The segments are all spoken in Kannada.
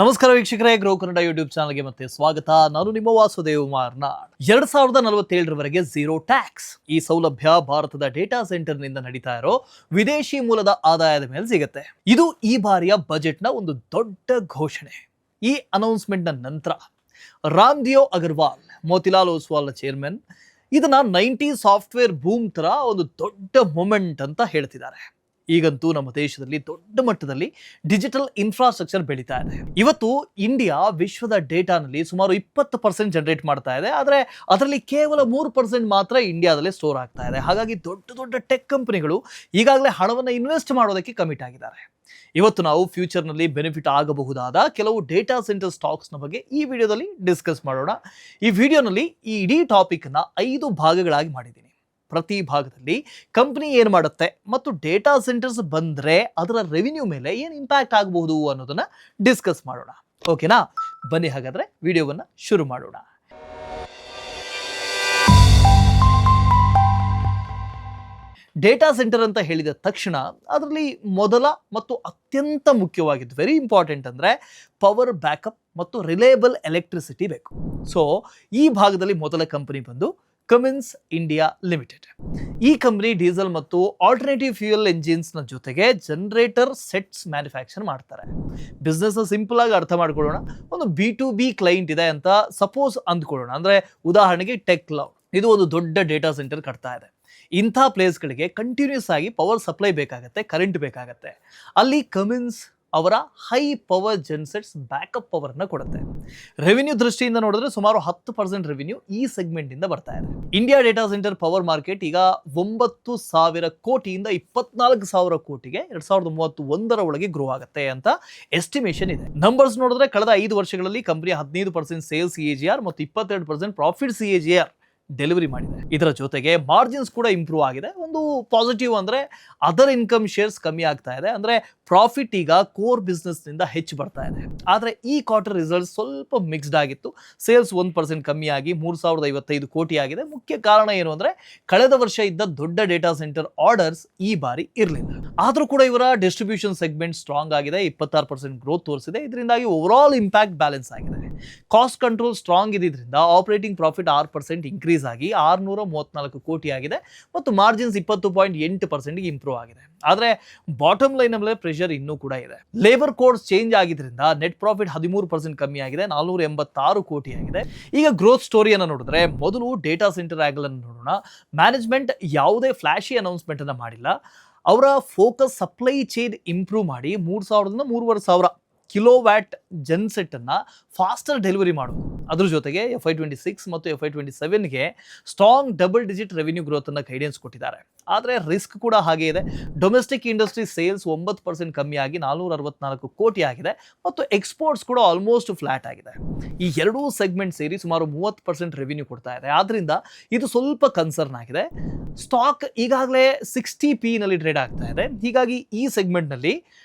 ನಮಸ್ಕಾರ ವೀಕ್ಷಕರೇ, ಗ್ರೋ ಕನ್ನಡ ಯೂಟ್ಯೂಬ್ ಚಾನಲ್ಗೆ ಮತ್ತೆ ಸ್ವಾಗತ. ನಾನು ನಿಮ್ಮ ವಾಸುದೇವ್ ಮಾರ್ನಾಡ್. 2047ರವರೆಗೆ ಝೀರೋ ಟ್ಯಾಕ್ಸ್ ಈ ಸೌಲಭ್ಯ ಭಾರತದ ಡೇಟಾ ಸೆಂಟರ್ ನಿಂದ ನಡೀತಾ ಇರೋ ವಿದೇಶಿ ಮೂಲದ ಆದಾಯದ ಮೇಲೆ ಸಿಗುತ್ತೆ. ಇದು ಈ ಬಾರಿಯ ಬಜೆಟ್ನ ಒಂದು ದೊಡ್ಡ ಘೋಷಣೆ. ಈ ಅನೌನ್ಸ್ಮೆಂಟ್ ನ ನಂತರ ರಾಮ್ದಿಯೋ ಅಗರ್ವಾಲ್, ಮೋತಿಲಾಲ್ ಓಸ್ವಾಲ್ ಚೇರ್ಮನ್, ಇದನ್ನ 90 ಸಾಫ್ಟ್ವೇರ್ ಬೂಮ್ ತರ ಒಂದು ದೊಡ್ಡ ಮೊಮೆಂಟ್ ಅಂತ ಹೇಳ್ತಿದ್ದಾರೆ. ಈಗಂತೂ ನಮ್ಮ ದೇಶದಲ್ಲಿ ದೊಡ್ಡ ಮಟ್ಟದಲ್ಲಿ ಡಿಜಿಟಲ್ ಇನ್ಫ್ರಾಸ್ಟ್ರಕ್ಚರ್ ಬೆಳೀತಾ ಇದೆ. ಇವತ್ತು ಇಂಡಿಯಾ ವಿಶ್ವದ ಡೇಟಾನಲ್ಲಿ ಸುಮಾರು 20% ಜನರೇಟ್ ಮಾಡ್ತಾ ಇದೆ. ಆದರೆ ಅದರಲ್ಲಿ ಕೇವಲ 3% ಮಾತ್ರ ಇಂಡಿಯಾದಲ್ಲೇ ಸ್ಟೋರ್ ಆಗ್ತಾ ಇದೆ. ಹಾಗಾಗಿ ದೊಡ್ಡ ದೊಡ್ಡ ಟೆಕ್ ಕಂಪನಿಗಳು ಈಗಾಗಲೇ ಹಣವನ್ನು ಇನ್ವೆಸ್ಟ್ ಮಾಡೋದಕ್ಕೆ ಕಮಿಟ್ ಆಗಿದ್ದಾರೆ. ಇವತ್ತು ನಾವು ಫ್ಯೂಚರ್ನಲ್ಲಿ ಬೆನಿಫಿಟ್ ಆಗಬಹುದಾದ ಕೆಲವು ಡೇಟಾ ಸೆಂಟರ್ ಸ್ಟಾಕ್ಸ್ನ ಬಗ್ಗೆ ಈ ವಿಡಿಯೋದಲ್ಲಿ ಡಿಸ್ಕಸ್ ಮಾಡೋಣ. ಈ ವಿಡಿಯೋನಲ್ಲಿ ಈ ಇಡೀ ಟಾಪಿಕ್ನ 5 ಭಾಗಗಳಾಗಿ ಮಾಡಿದ್ದೀನಿ. ಪ್ರತಿ ಭಾಗದಲ್ಲಿ ಕಂಪನಿ ಏನು ಮಾಡುತ್ತೆ ಮತ್ತು ಡೇಟಾ ಸೆಂಟರ್ಸ್ ಬಂದರೆ ಅದರ ರೆವಿನ್ಯೂ ಮೇಲೆ ಏನು ಇಂಪ್ಯಾಕ್ಟ್ ಆಗಬಹುದು ಅನ್ನೋದನ್ನ ಡಿಸ್ಕಸ್ ಮಾಡೋಣ. ಓಕೆನಾ? ಬನ್ನಿ ಹಾಗಾದ್ರೆ ವಿಡಿಯೋವನ್ನ ಶುರು ಮಾಡೋಣ. ಡೇಟಾ ಸೆಂಟರ್ ಅಂತ ಹೇಳಿದ ತಕ್ಷಣ ಅದರಲ್ಲಿ ಮೊದಲ ಮತ್ತು ಅತ್ಯಂತ ಮುಖ್ಯವಾಗಿದ್ದು ವೆರಿ ಇಂಪಾರ್ಟೆಂಟ್ ಅಂದರೆ ಪವರ್ ಬ್ಯಾಕಪ್ ಮತ್ತು ರಿಲೇಬಲ್ ಎಲೆಕ್ಟ್ರಿಸಿಟಿ ಬೇಕು. ಸೊ ಈ ಭಾಗದಲ್ಲಿ ಮೊದಲ ಕಂಪನಿ ಬಂದು ಕಮಿನ್ಸ್ ಇಂಡಿಯಾ ಲಿಮಿಟೆಡ್. ಈ ಕಂಪನಿ ಡೀಸೆಲ್ ಮತ್ತು ಆಲ್ಟರ್ನೇಟಿವ್ ಫ್ಯೂಯಲ್ ಎಂಜಿನ್ಸ್ನ ಜೊತೆಗೆ ಜನರೇಟರ್ ಸೆಟ್ಸ್ ಮ್ಯಾನುಫ್ಯಾಕ್ಚರ್ ಮಾಡ್ತಾರೆ. ಬಿಸ್ನೆಸ್ ಸಿಂಪಲ್ ಆಗಿ ಅರ್ಥ ಮಾಡ್ಕೊಳ್ಳೋಣ. ಒಂದು B2B ಕ್ಲೈಂಟ್ ಇದೆ ಅಂತ ಸಪೋಸ್ ಅಂದ್ಕೊಳ್ಳೋಣ. ಅಂದರೆ ಉದಾಹರಣೆಗೆ ಟೆಕ್ ಕ್ಲೌಡ್ ಇದು ಒಂದು ದೊಡ್ಡ ಡೇಟಾ ಸೆಂಟರ್ ಕಟ್ತಾ ಇದೆ. ಇಂಥ ಪ್ಲೇಸ್ಗಳಿಗೆ ಕಂಟಿನ್ಯೂಸ್ ಆಗಿ ಪವರ್ ಸಪ್ಲೈ ಬೇಕಾಗತ್ತೆ, ಕರೆಂಟ್ ಬೇಕಾಗತ್ತೆ. ಅಲ್ಲಿ ಕಮಿನ್ಸ್ ಅವರ ಹೈ ಪವರ್ ಜೆನ್ಸೆಟ್ಸ್ ಬ್ಯಾಕಪ್ ಪವರ್ನ ಕೊಡುತ್ತೆ. ರೆವಿನ್ಯೂ ದೃಷ್ಟಿಯಿಂದ ನೋಡಿದ್ರೆ ಸುಮಾರು 10% ರೆವಿನ್ಯೂ ಈ ಸೆಗ್ಮೆಂಟಿಂದ ಬರ್ತಾ ಇದೆ. India data centre power market ಈಗ 9,000 ಕೋಟಿಯಿಂದ 24,000 ಕೋಟಿಗೆ 2031 ಒಳಗೆ ಗ್ರೋ ಆಗುತ್ತೆ ಅಂತ ಎಸ್ಟಿಮೇಷನ್ ಇದೆ. ನಂಬರ್ಸ್ ನೋಡಿದ್ರೆ ಕಳೆದ 5 ವರ್ಷಗಳಲ್ಲಿ ಕಂಪನಿ 15% ಸೇಲ್ಸ್ CAGR ಮತ್ತು 22% ಪ್ರಾಫಿಟ್ CAGR ಡೆಲಿವರಿ ಮಾಡಿದೆ. ಇದರ ಜೊತೆಗೆ ಮಾರ್ಜಿನ್ಸ್ ಕೂಡ ಇಂಪ್ರೂವ್ ಆಗಿದೆ. ಒಂದು ಪಾಸಿಟಿವ್ ಅಂದರೆ ಅದರ್ ಇನ್ಕಮ್ ಶೇರ್ಸ್ ಕಮ್ಮಿ ಆಗ್ತಾ ಇದೆ. ಅಂದರೆ ಪ್ರಾಫಿಟ್ ಈಗ ಕೋರ್ ಬಿಸ್ನೆಸ್ನಿಂದ ಹೆಚ್ಚು ಬರ್ತಾ ಇದೆ. ಆದರೆ ಈ ಕ್ವಾರ್ಟರ್ ರಿಸಲ್ಟ್ ಸ್ವಲ್ಪ ಮಿಕ್ಸ್ಡ್ ಆಗಿತ್ತು. ಸೇಲ್ಸ್ 1% ಕಮ್ಮಿಯಾಗಿ 3,055 ಕೋಟಿ ಆಗಿದೆ. ಮುಖ್ಯ ಕಾರಣ ಏನು ಅಂದರೆ ಕಳೆದ ವರ್ಷ ಇದ್ದ ದೊಡ್ಡ ಡೇಟಾ ಸೆಂಟರ್ ಆರ್ಡರ್ಸ್ ಈ ಬಾರಿ ಇರಲಿಲ್ಲ. ಆದರೂ ಕೂಡ ಇವರ ಡಿಸ್ಟ್ರಿಬ್ಯೂಷನ್ ಸೆಗ್ಮೆಂಟ್ ಸ್ಟ್ರಾಂಗ್ ಆಗಿದೆ, 26% ಗ್ರೋತ್ ತೋರಿಸಿದೆ. ಇದರಿಂದಾಗಿ ಓವರ್ ಆಲ್ ಇಂಪ್ಯಾಕ್ಟ್ ಬ್ಯಾಲೆನ್ಸ್ ಆಗಿದೆ. ಕಾಸ್ಟ್ ಕಂಟ್ರೋಲ್ ಸ್ಟ್ರಾಂಗ್ ಇದ್ರಿಂದ ಆಪರೇಟಿಂಗ್ ಪ್ರಾಫಿಟ್ 6% ಇನ್ಕ್ರೀಸ್ ಆಗಿ 634 ಕೋಟಿ ಆಗಿದೆ ಮತ್ತು ಮಾರ್ಜಿನ್ಸ್ 20.8% ಇಂಪ್ರೂವ್ ಆಗಿದೆ. ಆದರೆ ಬಾಟಮ್ ಲೈನ್ ಮೇಲೆ ಪ್ರೆಷರ್ ಇನ್ನೂ ಕೂಡ ಇದೆ. ಲೇಬರ್ ಕೋಡ್ಸ್ ಚೇಂಜ್ ಆಗಿದ್ರಿಂದ ನೆಟ್ ಪ್ರಾಫಿಟ್ 13% ಕಮ್ಮಿ ಆಗಿದೆ, 486 ಕೋಟಿ ಆಗಿದೆ. ಈಗ ಗ್ರೋತ್ ಸ್ಟೋರಿಯನ್ನು ನೋಡಿದ್ರೆ ಮೊದಲು ಡೇಟಾ ಸೆಂಟರ್ ಆಂಗಲ್ ಅನ್ನು ನೋಡೋಣ. ಮ್ಯಾನೇಜ್ಮೆಂಟ್ ಯಾವುದೇ ಫ್ಲಾಶಿ ಅನೌನ್ಸ್ಮೆಂಟ್ ಅನ್ನು ಮಾಡಿಲ್ಲ. ಅವರ ಫೋಕಸ್ ಸಪ್ಲೈ ಚೈನ್ ಇಂಪ್ರೂವ್ ಮಾಡಿ 3,000ರಿಂದ 3,500 ಕಿಲೋವ್ಯಾಟ್ ಜೆನ್ಸೆಟ್ ಅನ್ನ ಫಾಸ್ಟರ್ ಡೆಲಿವರಿ ಮಾಡೋದು. ಅದ್ರ ಜೊತೆಗೆ FY26 ಮತ್ತು FY27ಗೆ strong double digit revenue growth ಅನ್ನ ಗೈಡೆನ್ಸ್ ಕೊಟ್ಟಿದ್ದಾರೆ. ಆದರೆ ರಿಸ್ಕ್ ಕೂಡ ಹಾಗೆ ಇದೆ. ಡೊಮೆಸ್ಟಿಕ್ ಇಂಡಸ್ಟ್ರಿ ಸೇಲ್ಸ್ 9% ಕಮ್ಮಿಯಾಗಿ 464 ಕೋಟಿ ಆಗಿದೆ ಮತ್ತು ಎಕ್ಸ್ಪೋರ್ಟ್ಸ್ ಕೂಡ ಆಲ್ಮೋಸ್ಟ್ ಫ್ಲಾಟ್ ಆಗಿದೆ. ಈ ಎರಡೂ ಸೆಗ್ಮೆಂಟ್ ಸೇರಿ ಸುಮಾರು 30% ರೆವಿನ್ಯೂ ಕೊಡ್ತಾ ಇದೆ. ಆದ್ರಿಂದ ಇದು ಸ್ವಲ್ಪ ಕನ್ಸರ್ನ್ ಆಗಿದೆ. ಸ್ಟಾಕ್ ಈಗಾಗಲೇ 60p ನಲ್ಲಿ ಟ್ರೇಡ್ ಆಗ್ತಾ ಇದೆ. ಹೀಗಾಗಿ ಈ ಸೆಗ್ಮೆಂಟ್ನಲ್ಲಿ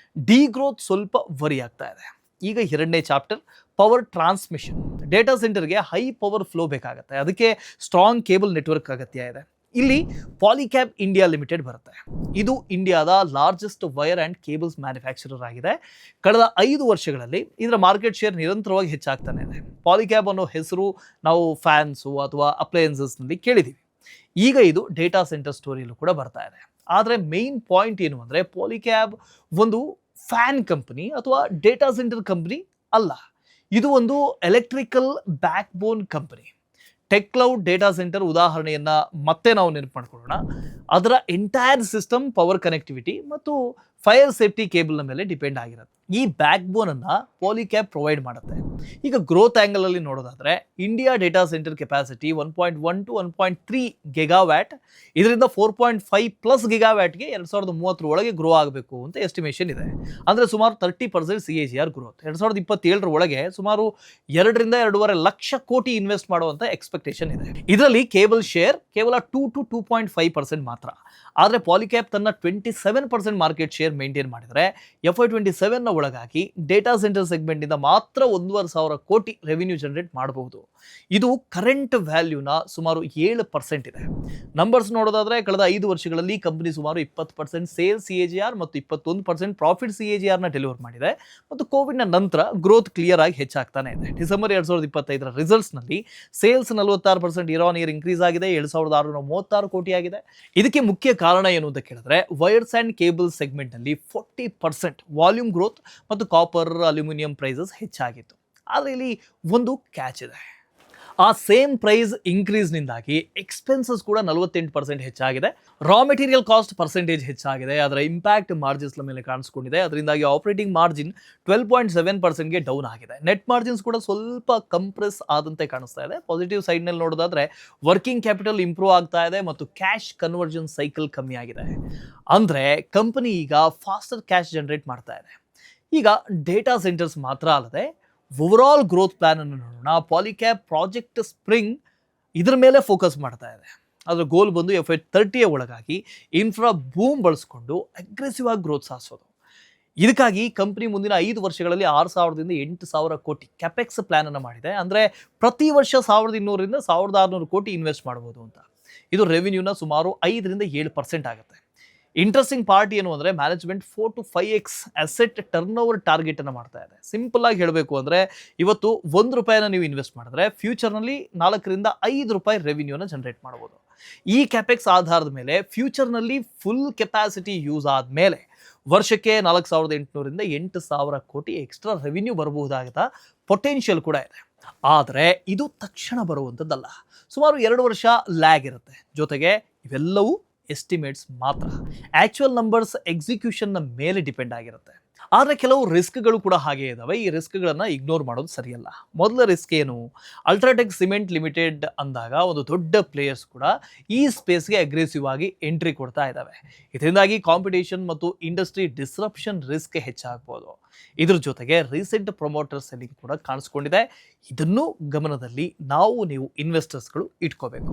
ಡಿ ಗ್ರೋತ್ ಸ್ವಲ್ಪ ವರಿ ಆಗ್ತಾ ಇದೆ. ಈಗ 2ನೇ ಚಾಪ್ಟರ್ ಪವರ್ ಟ್ರಾನ್ಸ್ಮಿಷನ್. ಡೇಟಾ ಸೆಂಟರ್ಗೆ ಹೈ ಪವರ್ ಫ್ಲೋ ಬೇಕಾಗುತ್ತೆ. ಅದಕ್ಕೆ ಸ್ಟ್ರಾಂಗ್ ಕೇಬಲ್ ನೆಟ್ವರ್ಕ್ ಅಗತ್ಯ ಇದೆ. ಇಲ್ಲಿ ಪಾಲಿಕ್ಯಾಬ್ ಇಂಡಿಯಾ ಲಿಮಿಟೆಡ್ ಬರುತ್ತೆ. ಇದು ಇಂಡಿಯಾದ largest wire and cables manufacturer ಆಗಿದೆ. ಕಳೆದ 5 ವರ್ಷಗಳಲ್ಲಿ ಇದರ ಮಾರ್ಕೆಟ್ ಶೇರ್ ನಿರಂತರವಾಗಿ ಹೆಚ್ಚಾಗ್ತಾನೆ ಇದೆ. ಪಾಲಿಕ್ಯಾಬ್ ಅನ್ನೋ ಹೆಸರು ನಾವು ಫ್ಯಾನ್ಸು ಅಥವಾ ಅಪ್ಲಯನ್ಸಸ್ನಲ್ಲಿ ಕೇಳಿದ್ದೀವಿ. ಈಗ ಇದು ಡೇಟಾ ಸೆಂಟರ್ ಸ್ಟೋರಿಯಲ್ಲೂ ಕೂಡ ಬರ್ತಾ ಇದೆ. ಆದರೆ ಮೇನ್ ಪಾಯಿಂಟ್ ಏನು ಅಂದರೆ ಪಾಲಿಕ್ಯಾಬ್ ಒಂದು ಫ್ಯಾನ್ ಕಂಪನಿ ಅಥವಾ ಡೇಟಾ ಸೆಂಟರ್ ಕಂಪನಿ ಅಲ್ಲ. ಇದು ಒಂದು ಎಲೆಕ್ಟ್ರಿಕಲ್ ಬ್ಯಾಕ್ ಬೋನ್ company. Tech cloud data centre ಉದಾಹರಣೆಯನ್ನು ಮತ್ತೆ ನಾವು ನೆನಪು ಮಾಡ್ಕೊಳ್ಳೋಣ. ಅದರ ಎಂಟೈರ್ ಸಿಸ್ಟಮ್ ಪವರ್ ಕನೆಕ್ಟಿವಿಟಿ ಮತ್ತು ಫೈರ್ ಸೇಫ್ಟಿ ಕೇಬಲ್ನ ಮೇಲೆ ಡಿಪೆಂಡ್ ಆಗಿರುತ್ತೆ. ಈ ಬ್ಯಾಕ್ ಬೋನನ್ನು ಪಾಲಿಕ್ಯಾಬ್ ಪ್ರೊವೈಡ್ ಮಾಡುತ್ತೆ. ಈಗ ಗ್ರೋತ್ ಆ್ಯಂಗಲಲ್ಲಿ ನೋಡೋದಾದರೆ India data centre capacity 1.1 to 1.3 gigawatt, ಇದರಿಂದ 4.5+ ಗಿಗಾವ್ಯಾಟ್ಗೆ 2030 ಒಳಗೆ ಗ್ರೋ ಆಗಬೇಕು ಅಂತ ಎಸ್ಟಿಮೇಷನ್ ಇದೆ. ಅಂದರೆ ಸುಮಾರು 30% CAGR ಗ್ರೋತ್. 2027 ಒಳಗೆ ಸುಮಾರು 2ರಿಂದ 2.5 ಲಕ್ಷ ಕೋಟಿ ಇನ್ವೆಸ್ಟ್ ಮಾಡುವಂಥ ಎಕ್ಸ್ಪೆಕ್ಟೇಷನ್ ಇದೆ. ಇದರಲ್ಲಿ ಕೇಬಲ್ ಶೇರ್ ಕೇವಲ 2 to 2.5% ಮಾತ್ರ. ಆದರೆ ಪಾಲಿಕ್ಯಾಬ್ ತನ್ನ 27% ಮಾರ್ಕೆಟ್ ಶೇರ್ ಮೇಂಟೈನ್ ಮಾಡಿದರೆ FY27ನ ಒಳಗಾಗಿ ಡೇಟಾ ಸೆಂಟರ್ ಸೆಗ್ಮೆಂಟಿಂದ ಮಾತ್ರ 1.5 2,000 ಕೋಟಿ ರೆವಿನ್ಯೂ ಜನರೇಟ್ ಮಾಡಬಹುದು. ಇದು ಕರೆಂಟ್ ವ್ಯಾಲ್ಯೂನ ಸುಮಾರು 7% ಇದೆ. ನಂಬರ್ಸ್ ನೋಡೋದಾದ್ರೆ ಕಳೆದ 5 ವರ್ಷಗಳಲ್ಲಿ ಕಂಪನಿ ಸುಮಾರು 20% ಸೇಲ್ಸ್ CAGR ಮತ್ತು 21% ಪ್ರಾಫಿಟ್ CAGR ನ ಡೆಲಿವರ್ ಮಾಡಿದೆ ಮತ್ತು ಕೋವಿಡ್ ನ ನಂತರ ಗ್ರೋತ್ ಕ್ಲಿಯರ್ ಆಗಿ ಹೆಚ್ಚಾಗ್ತಾನೆ ಇದೆ. ಡಿಸೆಂಬರ್ 2025 ರಿಸಲ್ಟ್ಸ್ ನಲ್ಲಿ sales 46% year on year increase ಆಗಿದೆ, 7,636 ಕೋಟಿ ಆಗಿದೆ. ಇದಕ್ಕೆ ಮುಖ್ಯ ಕಾರಣ ಏನು ಅಂತ ಕೇಳಿದ್ರೆ ವೈರ್ಸ್ ಅಂಡ್ ಕೇಬಲ್ ಸೆಗ್ಮೆಂಟ್ ನಲ್ಲಿ 40% ವಾಲ್ಯೂಮ್ ಗ್ರೋತ್ ಮತ್ತು ಕಾಪರ್ ಅಲ್ಯೂಮಿನಿಯಂ ಪ್ರೈಸಸ್ ಹೆಚ್ಚಾಗಿತ್ತು. ಆದರೆ ಇಲ್ಲಿ ಒಂದು ಕ್ಯಾಚ್ ಇದೆ. ಆ ಸೇಮ್ ಪ್ರೈಸ್ ಇನ್ಕ್ರೀಸ್ ನಿಂದಾಗಿ ಎಕ್ಸ್ಪೆನ್ಸಸ್ ಕೂಡ 48% ಹೆಚ್ಚಾಗಿದೆ. ರಾ ಮೆಟೀರಿಯಲ್ ಕಾಸ್ಟ್ ಪರ್ಸೆಂಟೇಜ್ ಹೆಚ್ಚಾಗಿದೆ. ಅದರ ಇಂಪ್ಯಾಕ್ಟ್ ಮಾರ್ಜಿನ್ಸ್ ಮೇಲೆ ಕಾಣಿಸ್ಕೊಂಡಿದೆ. ಅದರಿಂದಾಗಿ ಆಪರೇಟಿಂಗ್ ಮಾರ್ಜಿನ್ 12.7%ಗೆ ಡೌನ್ ಆಗಿದೆ. ನೆಟ್ ಮಾರ್ಜಿನ್ಸ್ ಕೂಡ ಸ್ವಲ್ಪ ಕಂಪ್ರೆಸ್ ಆದಂತೆ ಕಾಣಿಸ್ತಾ ಇದೆ. ಪಾಸಿಟಿವ್ ಸೈಡ್ ನಲ್ಲಿ ನೋಡೋದಾದ್ರೆ ವರ್ಕಿಂಗ್ ಕ್ಯಾಪಿಟಲ್ ಇಂಪ್ರೂವ್ ಆಗ್ತಾ ಇದೆ ಮತ್ತು ಕ್ಯಾಶ್ ಕನ್ವರ್ಷನ್ ಸೈಕಲ್ ಕಮ್ಮಿ ಆಗಿದೆ. ಅಂದ್ರೆ ಕಂಪನಿ ಈಗ ಫಾಸ್ಟರ್ ಕ್ಯಾಶ್ ಜನರೇಟ್ ಮಾಡ್ತಾ ಇದೆ. ಈಗ ಡೇಟಾ ಸೆಂಟರ್ಸ್ ಮಾತ್ರ ಅಲ್ಲದೆ ಓವರಾಲ್ ಗ್ರೋತ್ ಪ್ಲಾನ್ ಅನ್ನು ನೋಡೋಣ. ಪಾಲಿಕ್ಯಾಬ್ ಪ್ರಾಜೆಕ್ಟ್ ಸ್ಪ್ರಿಂಗ್ ಇದ್ರ ಮೇಲೆ ಫೋಕಸ್ ಮಾಡ್ತಾ ಇದೆ. ಅದರ ಗೋಲ್ ಬಂದು FY30 ಒಳಗಾಗಿ ಇನ್ಫ್ರಾ ಬೂಮ್ ಬಳಸ್ಕೊಂಡು ಅಗ್ರೆಸಿವ್ ಆಗಿ ಗ್ರೋತ್ ಸಾಧಿಸೋದು. ಇದಕ್ಕಾಗಿ ಕಂಪನಿ ಮುಂದಿನ 5 ವರ್ಷಗಳಲ್ಲಿ 6,000ದಿಂದ 8,000 ಕೋಟಿ ಕ್ಯಾಪೆಕ್ಸ್ ಪ್ಲಾನ್ ಅನ್ನು ಮಾಡಿದೆ. ಅಂದ್ರೆ ಪ್ರತಿ ವರ್ಷ 1,200ರಿಂದ 1,600 ಕೋಟಿ ಇನ್ವೆಸ್ಟ್ ಮಾಡಬಹುದು ಅಂತ. ಇದು ರೆವಿನ್ಯೂನ ಸುಮಾರು 5ರಿಂದ 7% ಆಗುತ್ತೆ. ಇಂಟ್ರೆಸ್ಟಿಂಗ್ ಪಾರ್ಟ್ ಏನು ಅಂದರೆ management 4 to 5x asset turn over target ಅನ್ನು ಮಾಡ್ತಾ ಇದೆ. ಸಿಂಪಲ್ ಆಗಿ ಹೇಳಬೇಕು ಅಂದರೆ ಇವತ್ತು ₹1 ನೀವು ಇನ್ವೆಸ್ಟ್ ಮಾಡಿದ್ರೆ ಫ್ಯೂಚರ್ನಲ್ಲಿ 4ರಿಂದ 5 ರೂಪಾಯಿ ರೆವಿನ್ಯೂನ ಜನರೇಟ್ ಮಾಡ್ಬೋದು. ಈ ಕ್ಯಾಪೆಕ್ಸ್ ಆಧಾರದ ಮೇಲೆ ಫ್ಯೂಚರ್ನಲ್ಲಿ ಫುಲ್ ಕೆಪಾಸಿಟಿ ಯೂಸ್ ಆದಮೇಲೆ ವರ್ಷಕ್ಕೆ 4,800ರಿಂದ 8,000 ಕೋಟಿ ಎಕ್ಸ್ಟ್ರಾ ರೆವಿನ್ಯೂ ಬರಬಹುದಾದ ಪೊಟೆನ್ಷಿಯಲ್ ಕೂಡ ಇದೆ. ಆದರೆ ಇದು ತಕ್ಷಣ ಬರುವಂಥದ್ದಲ್ಲ. ಸುಮಾರು 2 ವರ್ಷ ಲ್ಯಾಗ್ ಇರುತ್ತೆ. ಜೊತೆಗೆ ಇವೆಲ್ಲವೂ ಎಸ್ಟಿಮೇಟ್ಸ್ ಮಾತ್ರ. ಆಕ್ಚುಯಲ್ ನಂಬರ್ಸ್ ಎಕ್ಸಿಕ್ಯೂಷನ್ನ ಮೇಲೆ ಡಿಪೆಂಡ್ ಆಗಿರುತ್ತೆ. ಆದರೆ ಕೆಲವು ರಿಸ್ಕ್ಗಳು ಕೂಡ ಹಾಗೆ ಇದಾವೆ. ಈ ರಿಸ್ಕ್ಗಳನ್ನು ಇಗ್ನೋರ್ ಮಾಡೋದು ಸರಿಯಲ್ಲ. ಮೊದಲ ರಿಸ್ಕ್ ಏನು? ಅಲ್ಟ್ರಾಟೆಕ್ ಸಿಮೆಂಟ್ ಲಿಮಿಟೆಡ್ ಅಂದಾಗ ಒಂದು ದೊಡ್ಡ ಪ್ಲೇಯರ್ಸ್ ಕೂಡ ಈ ಸ್ಪೇಸ್ಗೆ ಅಗ್ರೆಸಿವ್ ಆಗಿ ಎಂಟ್ರಿ ಕೊಡ್ತಾ ಇದ್ದಾವೆ. ಇದರಿಂದಾಗಿ ಕಾಂಪಿಟೇಷನ್ ಮತ್ತು ಇಂಡಸ್ಟ್ರಿ ಡಿಸ್ರಪ್ಷನ್ ರಿಸ್ಕ್ ಹೆಚ್ಚಾಗ್ಬೋದು. ಇದ್ರ ಜೊತೆಗೆ ರೀಸೆಂಟ್ ಪ್ರೊಮೋಟರ್ ಸೆಲ್ಲಿಂಗ್ ಕೂಡ ಕಾಣಿಸ್ಕೊಂಡಿದೆ. ಇದನ್ನು ಗಮನದಲ್ಲಿ ನೀವು ಇನ್ವೆಸ್ಟರ್ಸ್ಗಳು ಇಟ್ಕೋಬೇಕು.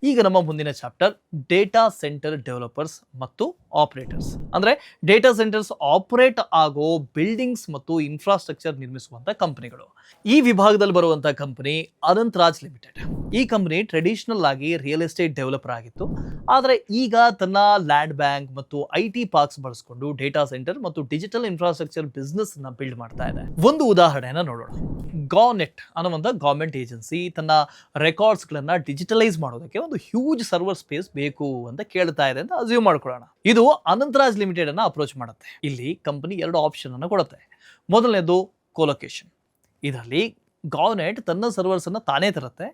ಈಗ ನಮ್ಮ ಮುಂದಿನ ಚಾಪ್ಟರ್ ಡೇಟಾ ಸೆಂಟರ್ ಡೆವಲಪರ್ಸ್ ಮತ್ತು ಆಪರೇಟರ್ಸ್. ಅಂದ್ರೆ ಡೇಟಾ ಸೆಂಟರ್ಸ್ ಆಪರೇಟ್ ಆಗೋ ಬಿಲ್ಡಿಂಗ್ಸ್ ಮತ್ತು ಇನ್ಫ್ರಾಸ್ಟ್ರಕ್ಚರ್ ನಿರ್ಮಿಸುವಂತ ಕಂಪನಿಗಳು. ಈ ವಿಭಾಗದಲ್ಲಿ ಬರುವಂತಹ ಕಂಪನಿ ಅನಂತ್ ರಾಜ್ ಲಿಮಿಟೆಡ್. ಈ ಕಂಪನಿ ಟ್ರೆಡಿಷನಲ್ ಆಗಿ ರಿಯಲ್ ಎಸ್ಟೇಟ್ ಡೆವಲಪರ್ ಆಗಿತ್ತು. ಆದರೆ ಈಗ ತನ್ನ ಲ್ಯಾಂಡ್ ಬ್ಯಾಂಕ್ ಮತ್ತು IT ಪಾರ್ಕ್ಸ್ ಬಳಸಿಕೊಂಡು ಡೇಟಾ ಸೆಂಟರ್ ಮತ್ತು ಡಿಜಿಟಲ್ ಇನ್ಫ್ರಾಸ್ಟ್ರಕ್ಚರ್ ಬಿಸ್ನೆಸ್ ನ ಬಿಲ್ಡ್ ಮಾಡ್ತಾ ಇದೆ. ಒಂದು ಉದಾಹರಣೆನ ನೋಡೋಣ. ಗಾನೆಟ್ ಅನ್ನುವಂಥ ಗವರ್ಮೆಂಟ್ ಏಜೆನ್ಸಿ ತನ್ನ ರೆಕಾರ್ಡ್ಸ್ ಗಳನ್ನ ಡಿಜಿಟಲೈಸ್ ಮಾಡೋದಕ್ಕೆ ಒಂದು ಹ್ಯೂಜ್ ಸರ್ವರ್ ಸ್ಪೇಸ್ ಬೇಕು ಅಂತ ಕೇಳ್ತಾ ಇದೆ ಅಂತ ಅಸ್ಯೂಮ್ ಮಾಡ್ಕೊಳ್ಳೋಣ. ಇದು ಅನಂತರಾಜ್ ಲಿಮಿಟೆಡ್ ಅನ್ನ ಅಪ್ರೋಚ್ ಮಾಡುತ್ತೆ. ಇಲ್ಲಿ ಕಂಪನಿ 2 ಆಪ್ಷನ್ ಅನ್ನು ಕೊಡುತ್ತೆ. ಮೊದಲನೇದು ಕೊಲೊಕೇಶನ್. ಇದರಲ್ಲಿ ಗಾನೆಟ್ ತನ್ನ ಸರ್ವರ್ಸ್ ಅನ್ನ ತಾನೇ ತರುತ್ತೆ.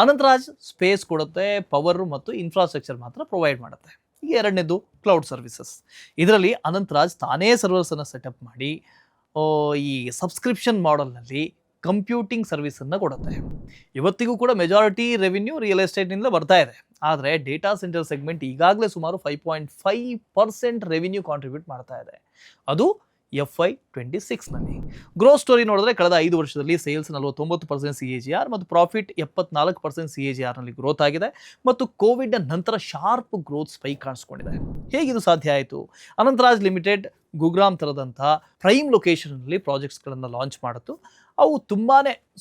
ಅನಂತರಾಜ್ ಸ್ಪೇಸ್ ಕೊಡುತ್ತೆ, ಪವರ್ ಮತ್ತು ಇನ್ಫ್ರಾಸ್ಟ್ರಕ್ಚರ್ ಮಾತ್ರ ಪ್ರೊವೈಡ್ ಮಾಡುತ್ತೆ. ಈಗ ಎರಡನೇದು ಕ್ಲೌಡ್ ಸರ್ವಿಸಸ್. ಇದರಲ್ಲಿ ಅನಂತರಾಜ್ ತಾನೇ ಸರ್ವರ್ಸ್ ಅನ್ನು ಸೆಟಪ್ ಮಾಡಿ ಈ ಸಬ್ಸ್ಕ್ರಿಪ್ಷನ್ ಮಾಡೆಲ್ನಲ್ಲಿ ಕಂಪ್ಯೂಟಿಂಗ್ ಸರ್ವಿಸ್ ಅನ್ನು ಕೊಡುತ್ತೆ. ಇವತ್ತಿಗೂ ಕೂಡ ಮೆಜಾರಿಟಿ ರೆವಿನ್ಯೂ ರಿಯಲ್ ಎಸ್ಟೇಟ್ನಿಂದ ಬರ್ತಾ ಇದೆ. ಆದರೆ ಡೇಟಾ ಸೆಂಟರ್ ಸೆಗ್ಮೆಂಟ್ ಈಗಾಗಲೇ ಸುಮಾರು 5.5% ರೆವಿನ್ಯೂ ಕಾಂಟ್ರಿಬ್ಯೂಟ್ ಮಾಡ್ತಾ ಇದೆ. ಅದು FY26ನಲ್ಲಿ. ಗ್ರೋತ್ ಸ್ಟೋರಿ ನೋಡಿದ್ರೆ ಕಳೆದ 5 ವರ್ಷದಲ್ಲಿ ಸೇಲ್ಸ್ 49% CAGR ಮತ್ತು ಪ್ರಾಫಿಟ್ 74% CAGRನಲ್ಲಿ ಗ್ರೋತ್ ಆಗಿದೆ ಮತ್ತು ಕೋವಿಡ್ ನಂತರ ಶಾರ್ಪ್ ಗ್ರೋತ್ ಸ್ಪೈಕ್ ಕಾಣಿಸ್ಕೊಂಡಿದೆ. ಹೇಗಿದು ಸಾಧ್ಯ ಆಯಿತು? ಅನಂತರಾಜ್ ಲಿಮಿಟೆಡ್ ಗುರುಗ್ರಾಮ್ ತರದಂತಹ ಪ್ರೈಮ್ ಲೊಕೇಶನ್ನಲ್ಲಿ ಪ್ರಾಜೆಕ್ಟ್ಸ್ಗಳನ್ನು ಲಾಂಚ್ ಮಾಡಿತು. ಅವು ತುಂಬಾ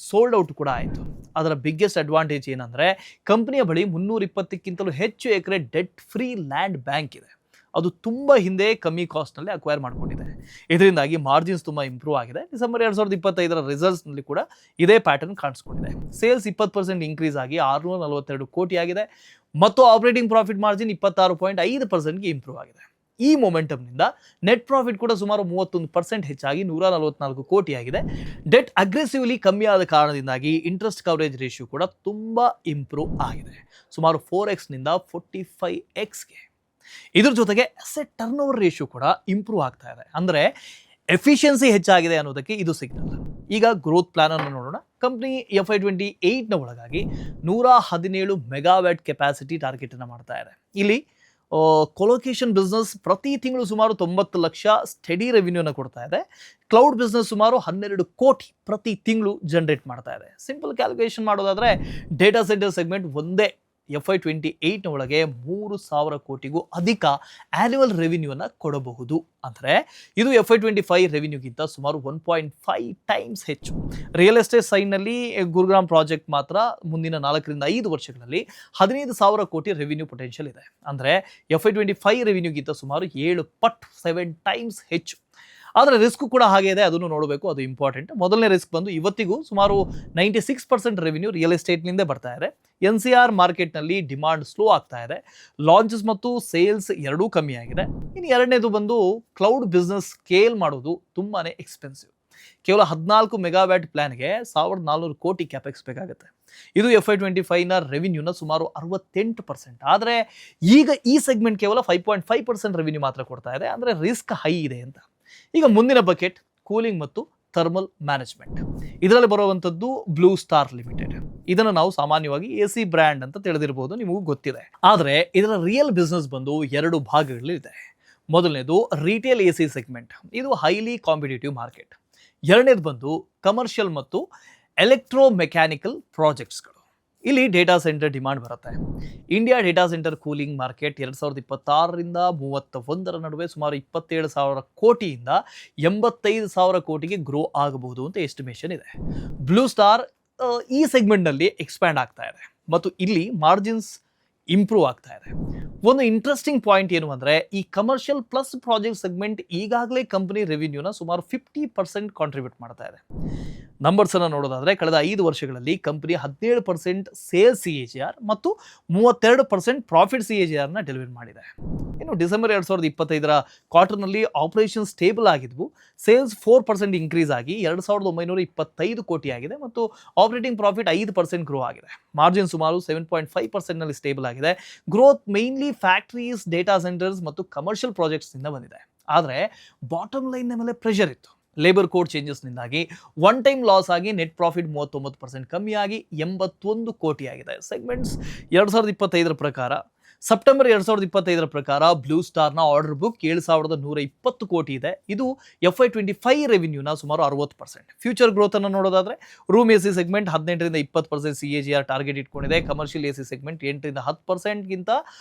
ಸೋಲ್ಡ್ ಔಟ್ ಕೂಡ ಆಯಿತು. ಅದರ ಬಿಗ್ಗೆಸ್ಟ್ ಅಡ್ವಾಂಟೇಜ್ ಏನಂದರೆ ಕಂಪನಿಯ ಬಳಿ 320ಕ್ಕಿಂತಲೂ ಹೆಚ್ಚು ಎಕರೆ ಡೆಟ್ ಫ್ರೀ ಲ್ಯಾಂಡ್ ಬ್ಯಾಂಕ್ ಇದೆ. ಅದು ತುಂಬ ಹಿಂದೆ ಕಮ್ಮಿ ಕಾಸ್ಟ್ನಲ್ಲಿ ಅಕ್ವೈರ್ ಮಾಡಿಕೊಂಡಿದೆ. ಇದರಿಂದಾಗಿ ಮಾರ್ಜಿನ್ಸ್ ತುಂಬ ಇಂಪ್ರೂವ್ ಆಗಿದೆ. ಡಿಸೆಂಬರ್ 2025 ರಿಸಲ್ಟ್ಸ್ನಲ್ಲಿ ಕೂಡ ಇದೇ ಪ್ಯಾಟರ್ನ್ ಕಾಣಿಸ್ಕೊಂಡಿದೆ. ಸೇಲ್ಸ್ 20% ಇನ್ಕ್ರೀಸ್ ಆಗಿ 642 ಕೋಟಿ ಆಗಿದೆ ಮತ್ತು ಆಪರೇಟಿಂಗ್ ಪ್ರಾಫಿಟ್ ಮಾರ್ಜಿನ್ 26.5%ಗೆ ಇಂಪ್ರೂವ್ ಆಗಿದೆ. ಈ ಮೊಮೆಂಟಮ್ನಿಂದ ನೆಟ್ ಪ್ರಾಫಿಟ್ ಕೂಡ ಸುಮಾರು 31% ಹೆಚ್ಚಾಗಿ 144 ಕೋಟಿ ಆಗಿದೆ. ಡೆಟ್ ಅಗ್ರೆಸಿವ್ಲಿ ಕಮ್ಮಿ ಆದ ಕಾರಣದಿಂದಾಗಿ ಇಂಟ್ರೆಸ್ಟ್ ಕವರೇಜ್ ರೇಷಿಯೋ ಕೂಡ ತುಂಬ ಇಂಪ್ರೂವ್ ಆಗಿದೆ. ಸುಮಾರು 4x ನಿಂದ 45xಗೆ. ಇದ್ರ ಜೊತೆಗೆ ಅಸೆಟ್ ಟರ್ನ್ ಓವರ್ ರೇಷಿಯೋ ಕೂಡ ಇಂಪ್ರೂವ್ ಆಗ್ತಾ ಇದೆ. ಅಂದರೆ ಎಫಿಷಿಯನ್ಸಿ ಹೆಚ್ಚಾಗಿದೆ ಅನ್ನೋದಕ್ಕೆ ಇದು ಸಿಗ್ನಲ್. ಈಗ ಗ್ರೋತ್ ಪ್ಲಾನ್ ಅನ್ನು ನೋಡೋಣ. ಕಂಪನಿ FY28ನ ಒಳಗಾಗಿ 117 ಮೆಗಾವ್ಯಾಟ್ ಕೆಪಾಸಿಟಿ ಟಾರ್ಗೆಟ್ ಅನ್ನು ಮಾಡ್ತಾ ಇದೆ. ಇಲ್ಲಿ ಕೊಲೊಕೇಶನ್ ಬಿಸ್ನೆಸ್ ಪ್ರತಿ ತಿಂಗಳು ಸುಮಾರು 90 ಲಕ್ಷ ಸ್ಟಡಿ ರೆವಿನ್ಯೂನ ಕೊಡ್ತಾ ಇದೆ. ಕ್ಲೌಡ್ ಬಿಸ್ನೆಸ್ ಸುಮಾರು 12 ಕೋಟಿ ಪ್ರತಿ ತಿಂಗಳು ಜನರೇಟ್ ಮಾಡ್ತಾ ಇದೆ. ಸಿಂಪಲ್ ಕ್ಯಾಲ್ಕುಲೇಷನ್ ಮಾಡೋದಾದ್ರೆ ಡೇಟಾ ಸೆಂಟರ್ ಸೆಗ್ಮೆಂಟ್ ಒಂದೇ FY28 ಒಳಗೆ 3,000 ಕೋಟಿಗೂ ಅಧಿಕ ಆನ್ಯುವಲ್ ರೆವಿನ್ಯೂನ ಕೊಡಬಹುದು. ಅಂದರೆ ಇದು FY25 ರೆವಿನ್ಯೂಗಿಂತ ಸುಮಾರು 1.5 ಟೈಮ್ಸ್ ಹೆಚ್ಚು. ರಿಯಲ್ ಎಸ್ಟೇಟ್ ಸೈಡ್ನಲ್ಲಿ ಗುರುಗ್ರಾಮ್ ಪ್ರಾಜೆಕ್ಟ್ ಮಾತ್ರ ಮುಂದಿನ 4ರಿಂದ 5 ವರ್ಷಗಳಲ್ಲಿ 15,000 ಕೋಟಿ ರೆವಿನ್ಯೂ ಪೊಟೆನ್ಷಿಯಲ್ ಇದೆ. ಅಂದರೆ FY25 ರೆವಿನ್ಯೂಗಿಂತ ಸುಮಾರು 7 ಟೈಮ್ಸ್ ಹೆಚ್ಚು. ಆದರೆ ರಿಸ್ಕ್ ಕೂಡ ಹಾಗೆ ಇದೆ, ಅದನ್ನು ನೋಡಬೇಕು, ಅದು ಇಂಪಾರ್ಟೆಂಟ್. ಮೊದಲನೇ ರಿಸ್ಕ್ ಬಂದು ಇವತ್ತಿಗೂ ಸುಮಾರು 96% ರೆವಿನ್ಯೂ ರಿಯಲ್ ಎಸ್ಟೇಟ್ನಿಂದ ಬರ್ತಾ ಇದೆ. NCR ಮಾರ್ಕೆಟ್ನಲ್ಲಿ ಡಿಮಾಂಡ್ ಸ್ಲೋ ಆಗ್ತಾ ಇದೆ. ಲಾಂಚಸ್ ಮತ್ತು ಸೇಲ್ಸ್ ಎರಡೂ ಕಮ್ಮಿ ಆಗಿದೆ. ಇನ್ನು ಎರಡನೇದು ಬಂದು ಕ್ಲೌಡ್ ಬಿಸ್ನೆಸ್ ಸ್ಕೇಲ್ ಮಾಡೋದು ತುಂಬಾ ಎಕ್ಸ್ಪೆನ್ಸಿವ್. ಕೇವಲ 14 ಮೆಗಾವ್ಯಾಟ್ ಪ್ಲಾನ್ಗೆ 1,400 ಕೋಟಿ ಕ್ಯಾಪೆಕ್ಸ್ ಬೇಕಾಗುತ್ತೆ. ಇದು FY25ನ ರೆವಿನ್ಯೂನ ಸುಮಾರು 68%. ಆದರೆ ಈಗ ಈ ಸೆಗ್ಮೆಂಟ್ ಕೇವಲ 5.5% ರೆವಿನ್ಯೂ ಮಾತ್ರ ಕೊಡ್ತಾ ಇದೆ. ಅಂದರೆ ರಿಸ್ಕ್ ಹೈ ಇದೆ ಅಂತ. ಈಗ ಮುಂದಿನ ಬಕೆಟ್ ಕೂಲಿಂಗ್ ಮತ್ತು ಥರ್ಮಲ್ ಮ್ಯಾನೇಜ್ಮೆಂಟ್. ಇದರಲ್ಲಿ ಬರುವಂಥದ್ದು ಬ್ಲೂ ಸ್ಟಾರ್ ಲಿಮಿಟೆಡ್. ಇದನ್ನು ನಾವು ಸಾಮಾನ್ಯವಾಗಿ AC ಬ್ರ್ಯಾಂಡ್ ಅಂತ ತಿಳಿದಿರಬಹುದು, ನಿಮಗೂ ಗೊತ್ತಿದೆ. ಆದರೆ ಇದರ ರಿಯಲ್ ಬಿಸ್ನೆಸ್ ಬಂದು 2 ಭಾಗಗಳಿದೆ. ಮೊದಲನೇದು ರಿಟೇಲ್ AC ಸೆಗ್ಮೆಂಟ್. ಇದು ಹೈಲಿ ಕಾಂಪಿಟೇಟಿವ್ ಮಾರ್ಕೆಟ್. ಎರಡನೇದು ಬಂದು ಕಮರ್ಷಿಯಲ್ ಮತ್ತು ಎಲೆಕ್ಟ್ರೋ ಮೆಕ್ಯಾನಿಕಲ್ ಪ್ರಾಜೆಕ್ಟ್ಸ್ಗಳು. ಇಲ್ಲಿ ಡೇಟಾ ಸೆಂಟರ್ ಡಿಮಾಂಡ್ ಬರುತ್ತೆ. India data centre cooling market 2026ರಿಂದ 31 ನಡುವೆ ಸುಮಾರು 27,000 ಕೋಟಿಯಿಂದ 85,000 ಕೋಟಿಗೆ ಗ್ರೋ ಆಗಬಹುದು ಅಂತ ಎಸ್ಟಿಮೇಷನ್ ಇದೆ. ಬ್ಲೂ ಸ್ಟಾರ್ ಈ ಸೆಗ್ಮೆಂಟ್ನಲ್ಲಿ ಎಕ್ಸ್ಪ್ಯಾಂಡ್ ಆಗ್ತಾ ಇದೆ ಮತ್ತು ಇಲ್ಲಿ ಮಾರ್ಜಿನ್ಸ್ ಇಂಪ್ರೂವ್ ಆಗ್ತಾ ಇದೆ. ಒಂದು ಇಂಟ್ರೆಸ್ಟಿಂಗ್ ಪಾಯಿಂಟ್ ಏನು ಅಂದರೆ, ಈ ಕಮರ್ಷಿಯಲ್ ಪ್ಲಸ್ ಪ್ರಾಜೆಕ್ಟ್ ಸೆಗ್ಮೆಂಟ್ ಈಗಾಗಲೇ ಕಂಪನಿ ರೆವಿನ್ಯೂನ ಸುಮಾರು 50% ಕಾಂಟ್ರಿಬ್ಯೂಟ್ ಮಾಡ್ತಾ ಇದೆ. ನಂಬರ್ಸನ್ನು ನೋಡೋದಾದರೆ ಕಳೆದ 5 ವರ್ಷಗಳಲ್ಲಿ ಕಂಪನಿ 17% ಸೇಲ್ಸ್ CAGR ಮತ್ತು 32% ಪ್ರಾಫಿಟ್ CAGRನ ಡೆಲಿವರಿ ಮಾಡಿದೆ. ಇನ್ನು ಡಿಸೆಂಬರ್ 2025ರ ಕ್ವಾರ್ಟರ್ನಲ್ಲಿ ಆಪರೇಷನ್ ಸ್ಟೇಬಲ್ ಆಗಿದ್ವು. ಸೇಲ್ಸ್ 4% ಇನ್ಕ್ರೀಸ್ ಆಗಿ 2,925 ಕೋಟಿ ಆಗಿದೆ ಮತ್ತು ಆಪರೇಟಿಂಗ್ ಪ್ರಾಫಿಟ್ 5% ಗ್ರೋ ಆಗಿದೆ. ಮಾರ್ಜಿನ್ ಸುಮಾರು 7.5%ನಲ್ಲಿ ಸ್ಟೇಬಲ್ ಆಗಿದೆ. Growth mainly factories, data centres ಮತ್ತು ಕಮರ್ಷಿಯಲ್ ಪ್ರಾಜೆಕ್ಟ್ಸ್ನಿಂದ ಬಂದಿದೆ. ಆದರೆ ಬಾಟಮ್ ಲೈನ್ ಮೇಲೆ ಪ್ರೆಷರ್ ಇತ್ತು. ಲೇಬರ್ ಕೋಡ್ ಚೇಂಜಸ್ನಿಂದಾಗಿ ಒನ್ ಟೈಮ್ ಲಾಸ್ ಆಗಿ ನೆಟ್ ಪ್ರಾಫಿಟ್ 39% ಕಮ್ಮಿಯಾಗಿ 81 ಕೋಟಿ ಆಗಿದೆ. ಸೆಗ್ಮೆಂಟ್ಸ್ 2025ರ ಪ್ರಕಾರ, ಸೆಪ್ಟೆಂಬರ್ 2025ರ ಪ್ರಕಾರ ಬ್ಲೂ ಸ್ಟಾರ್ನ ಆರ್ಡರ್ ಬುಕ್ 7,120 ಕೋಟಿ ಇದೆ. ಇದು FY25 ರೆವಿನ್ಯೂನ ಸುಮಾರು 60%. ಫ್ಯೂಚರ್ ಗ್ರೋತ್ ಅನ್ನು ನೋಡೋದಾದ್ರೆ ರೂಮ್ AC ಸೆಗ್ಮೆಂಟ್ 18ರಿಂದ 20% CAGR ಟಾರ್ಗೆಟ್ ಇಟ್ಕೊಂಡಿದೆ. ಕಮರ್ಷಿಯಲ್ AC ಸೆಗ್ಮೆಂಟ್ 8ರಿಂದ 10%ಗಿಂತ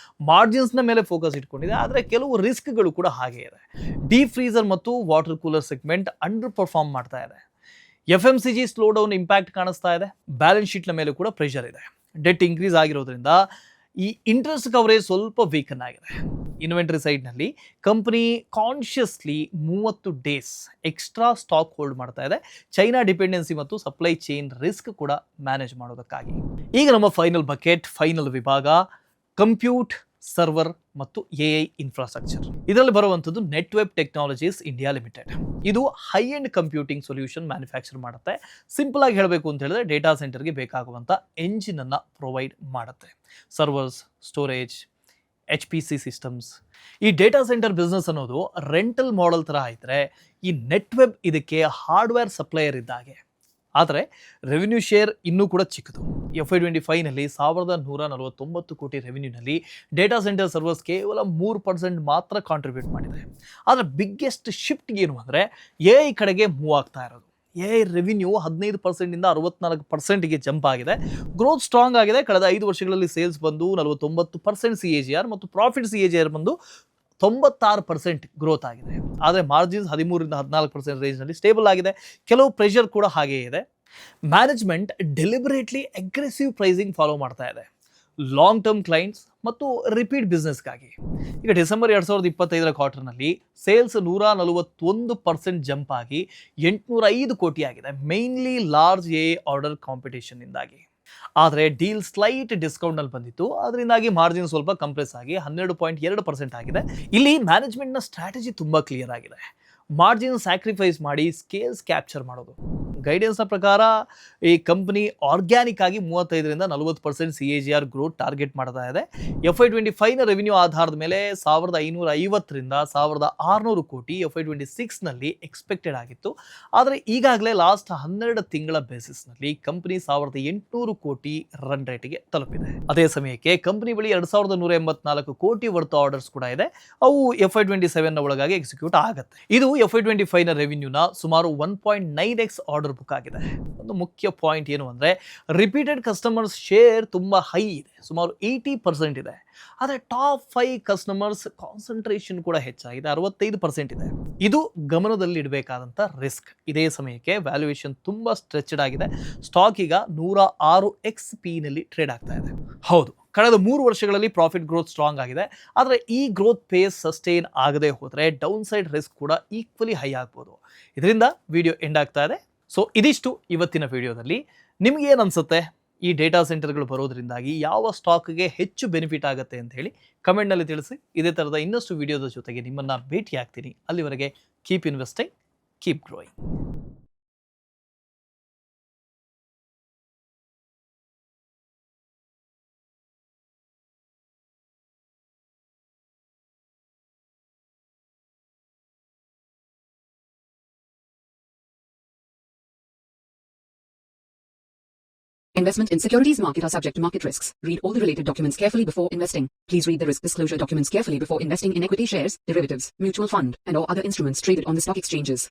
ಮಾರ್ಜಿನ್ಸ್ನ ಮೇಲೆ ಫೋಕಸ್ ಇಟ್ಕೊಂಡಿದೆ. ಆದರೆ ಕೆಲವು ರಿಸ್ಕ್ಗಳು ಕೂಡ ಹಾಗೆ ಇದೆ. ಡೀಪ್ ಫ್ರೀಸರ್ ಮತ್ತು water cooler segment underperform ಮಾಡ್ತಾ ಇದೆ. FMCG ಸ್ಲೋ ಡೌನ್ ಇಂಪ್ಯಾಕ್ಟ್ ಕಾಣಿಸ್ತಾ ಇದೆ. ಬ್ಯಾಲೆನ್ಸ್ ಶೀಟ್ನ ಮೇಲೆ ಕೂಡ ಪ್ರೆಷರ್ ಇದೆ. ಡೆಟ್ ಇನ್ಕ್ರೀಸ್ ಆಗಿರೋದ್ರಿಂದ ಈ ಇಂಟ್ರೆಸ್ಟ್ ಕವರೇಜ್ ಸ್ವಲ್ಪ ವೀಕನ್ ಆಗಿದೆ. ಇನ್ವೆಂಟರಿ ಸೈಡ್ನಲ್ಲಿ company consciously 30 days extra stock hold ಮಾಡ್ತಾ ಇದೆ. ಚೈನಾ ಡಿಪೆಂಡೆನ್ಸಿ ಮತ್ತು ಸಪ್ಲೈ ಚೈನ್ ರಿಸ್ಕ್ ಕೂಡ ಮ್ಯಾನೇಜ್ ಮಾಡೋದಕ್ಕಾಗಿ. ಈಗ ನಮ್ಮ ಫೈನಲ್ ಬಕೆಟ್, ಫೈನಲ್ ವಿಭಾಗ, ಕಂಪ್ಯೂಟ್, ಸರ್ವರ್ ಮತ್ತು AI ಇನ್ಫ್ರಾಸ್ಟ್ರಕ್ಚರ್. ಇದರಲ್ಲಿ ಬರುವಂಥದ್ದು ನೆಟ್ವೆಬ್ ಟೆಕ್ನಾಲಜೀಸ್ ಇಂಡಿಯಾ ಲಿಮಿಟೆಡ್. ಇದು high end computing solution manufacture ಮಾಡುತ್ತೆ. ಸಿಂಪಲ್ ಆಗಿ ಹೇಳಬೇಕು ಅಂತ ಹೇಳಿದ್ರೆ ಡೇಟಾ ಸೆಂಟರ್ಗೆ ಬೇಕಾಗುವಂಥ ಎಂಜಿನ್ ಅನ್ನು ಪ್ರೊವೈಡ್ ಮಾಡುತ್ತೆ. Servers, storage, HPC systems. ಈ ಡೇಟಾ ಸೆಂಟರ್ ಬಿಸ್ನೆಸ್ ಅನ್ನೋದು ರೆಂಟಲ್ ಮಾಡೆಲ್ ಥರ ಇದ್ದರೆ, ಈ ನೆಟ್ವೆಬ್ ಇದಕ್ಕೆ ಹಾರ್ಡ್ವೇರ್ ಸಪ್ಲೈಯರ್ ಇದ್ದಾಗೆ. ಆದರೆ ರೆವಿನ್ಯೂ ಶೇರ್ ಇನ್ನೂ ಕೂಡ ಚಿಕ್ಕದು. FY25ನಲ್ಲಿ 1,149 ಕೋಟಿ ರೆವಿನ್ಯೂನಲ್ಲಿ ಡೇಟಾ ಸೆಂಟರ್ ಸರ್ವರ್ಸ್ ಕೇವಲ 3% ಮಾತ್ರ ಕಾಂಟ್ರಿಬ್ಯೂಟ್ ಮಾಡಿದೆ. ಆದರೆ ಬಿಗ್ಗೆಸ್ಟ್ ಶಿಫ್ಟ್ ಏನು ಅಂದರೆ AI ಕಡೆಗೆ ಮೂವ್ ಆಗ್ತಾ ಇರೋದು. AI ರೆವಿನ್ಯೂ 15%ಇಂದ 64%ಗೆ ಜಂಪ್ ಆಗಿದೆ. ಗ್ರೋತ್ ಸ್ಟ್ರಾಂಗ್ ಆಗಿದೆ. ಕಳೆದ 5 ವರ್ಷಗಳಲ್ಲಿ ಸೇಲ್ಸ್ ಬಂದು 49% CAGR ಮತ್ತು ಪ್ರಾಫಿಟ್ CAGR ಬಂದು 96% ಗ್ರೋತ್ ಆಗಿದೆ. ಆದರೆ ಮಾರ್ಜಿನ್ಸ್ 13ರಿಂದ 14% ರೇಂಜ್ನಲ್ಲಿ ಸ್ಟೇಬಲ್ ಆಗಿದೆ. ಕೆಲವು ಪ್ರೆಷರ್ ಕೂಡ ಹಾಗೇ ಇದೆ. Management deliberately aggressive pricing follow ಮಾಡ್ತಾ ಇದೆ, ಲಾಂಗ್ ಟರ್ಮ್ ಕ್ಲೈಂಟ್ಸ್ ಮತ್ತು ರಿಪೀಟ್ ಬಿಸ್ನೆಸ್ಗಾಗಿ. ಈಗ ಡಿಸೆಂಬರ್ 2025ರ ಕ್ವಾರ್ಟರ್ನಲ್ಲಿ ಸೇಲ್ಸ್ 141% ಜಂಪ್ ಆಗಿ 805 ಕೋಟಿ ಆಗಿದೆ. ಮೇನ್ಲಿ ಲಾರ್ಜ್ AI ಆರ್ಡರ್ ಕಾಂಪಿಟೇಷನ್ನಿಂದಾಗಿ. ಆದರೆ ಡೀಲ್ ಸ್ಲೈಟ್ ಡಿಸ್ಕೌಂಟ್ನಲ್ಲಿ ಬಂದಿತ್ತು. ಅದರಿಂದಾಗಿ ಮಾರ್ಜಿನ್ ಸ್ವಲ್ಪ ಕಂಪ್ರೆಸ್ ಆಗಿ 12.2% ಆಗಿದೆ. ಇಲ್ಲಿ ಮ್ಯಾನೇಜ್ಮೆಂಟ್ನ ಸ್ಟ್ರಾಟಜಿ ತುಂಬ ಕ್ಲಿಯರ್ ಆಗಿದೆ. ಮಾರ್ಜಿನ್ ಸ್ಯಾಕ್ರಿಫೈಸ್ ಮಾಡಿ ಸ್ಕೇಲ್ಸ್ ಕ್ಯಾಪ್ಚರ್ ಮಾಡೋದು. ಗೈಡೆನ್ಸ್ನ ಪ್ರಕಾರ ಈ ಕಂಪನಿ ಆರ್ಗ್ಯಾನಿಕ್ ಆಗಿ 35ರಿಂದ 40% CAGR ಗ್ರೋತ್ ಟಾರ್ಗೆಟ್ ಮಾಡ್ತಾ ಇದೆ. FY25ನ ರೆವಿನ್ಯೂ ಆಧಾರದ ಮೇಲೆ 1,550ರಿಂದ 1,600 ಕೋಟಿ FY26ನಲ್ಲಿ ಎಕ್ಸ್ಪೆಕ್ಟೆಡ್ ಆಗಿತ್ತು. ಆದರೆ ಈಗಾಗಲೇ ಲಾಸ್ಟ್ 12 ತಿಂಗಳ ಬೇಸಿಸ್ನಲ್ಲಿ ಕಂಪನಿ 1,800 ಕೋಟಿ ರನ್ ರೇಟ್ಗೆ ತಲುಪಿದೆ. ಅದೇ ಸಮಯಕ್ಕೆ ಕಂಪನಿ ಬಳಿ 2,184 ಕೋಟಿ ವರ್ತ್ ಆರ್ಡರ್ಸ್ ಕೂಡ ಇದೆ. ಅವು FY27ನ ಒಳಗಾಗಿ ಎಕ್ಸಿಕ್ಯೂಟ್ ಆಗುತ್ತೆ. ಇದು FY25ನ ರೆವಿನ್ಯೂನ ಸುಮಾರು 1.9x ಆರ್ಡರ್ ಬುಕ್ ಆಗಿದೆ. ಒಂದು ಮುಖ್ಯ ಪಾಯಿಂಟ್ ಏನು ಅಂದರೆ ರಿಪೀಟೆಡ್ ಕಸ್ಟಮರ್ಸ್ ಶೇರ್ ತುಂಬ ಹೈ ಇದೆ, ಸುಮಾರು 80% ಇದೆ. ಆದರೆ ಟಾಪ್ 5 ಕಸ್ಟಮರ್ಸ್ ಕಾನ್ಸಂಟ್ರೇಷನ್ ಕೂಡ ಹೆಚ್ಚಾಗಿದೆ, 65% ಇದೆ. ಇದು ಗಮನದಲ್ಲಿಡಬೇಕಾದಂಥ ರಿಸ್ಕ್. ಇದೇ ಸಮಯಕ್ಕೆ ವ್ಯಾಲ್ಯೂಯೇಷನ್ ತುಂಬ ಸ್ಟ್ರೆಚ್ಡ್ ಆಗಿದೆ. ಸ್ಟಾಕ್ ಈಗ 106 XP ನಲ್ಲಿ ಟ್ರೇಡ್ ಆಗ್ತಾ ಇದೆ. ಹೌದು, ಕಳೆದ 3 ವರ್ಷಗಳಲ್ಲಿ ಪ್ರಾಫಿಟ್ ಗ್ರೋತ್ ಸ್ಟ್ರಾಂಗ್ ಆಗಿದೆ. ಆದರೆ ಈ ಗ್ರೋತ್ ಪೇಸ್ ಸಸ್ಟೈನ್ ಆಗದೆ ಹೋದರೆ ಡೌನ್ ಸೈಡ್ ರಿಸ್ಕ್ ಕೂಡ ಈಕ್ವಲಿ ಹೈ ಆಗ್ಬೋದು. ಇದರಿಂದ ವಿಡಿಯೋ ಎಂಡ್ ಆಗ್ತಾ ಇದೆ. ಸೊ ಇದಿಷ್ಟು ಇವತ್ತಿನ ವಿಡಿಯೋದಲ್ಲಿ. ನಿಮ್ಗೆ ಏನು ಅನ್ಸುತ್ತೆ, ಈ ಡೇಟಾ ಸೆಂಟರ್ಗಳು ಬರೋದ್ರಿಂದಾಗಿ ಯಾವ ಸ್ಟಾಕ್ಗೆ ಹೆಚ್ಚು ಬೆನಿಫಿಟ್ ಆಗುತ್ತೆ ಅಂತ ಹೇಳಿ ಕಮೆಂಟ್ನಲ್ಲಿ ತಿಳಿಸಿ. ಇದೇ ಥರದ ಇನ್ನಷ್ಟು ವಿಡಿಯೋದ ಜೊತೆಗೆ ನಿಮ್ಮನ್ನು ಭೇಟಿ ಆಗ್ತೀನಿ. ಅಲ್ಲಿವರೆಗೆ keep investing, keep growing. Investment in securities market are subject to market risks. Read all the related documents carefully before investing. Please read the risk disclosure documents carefully before investing in equity shares, derivatives, mutual fund, and or other instruments traded on the stock exchanges.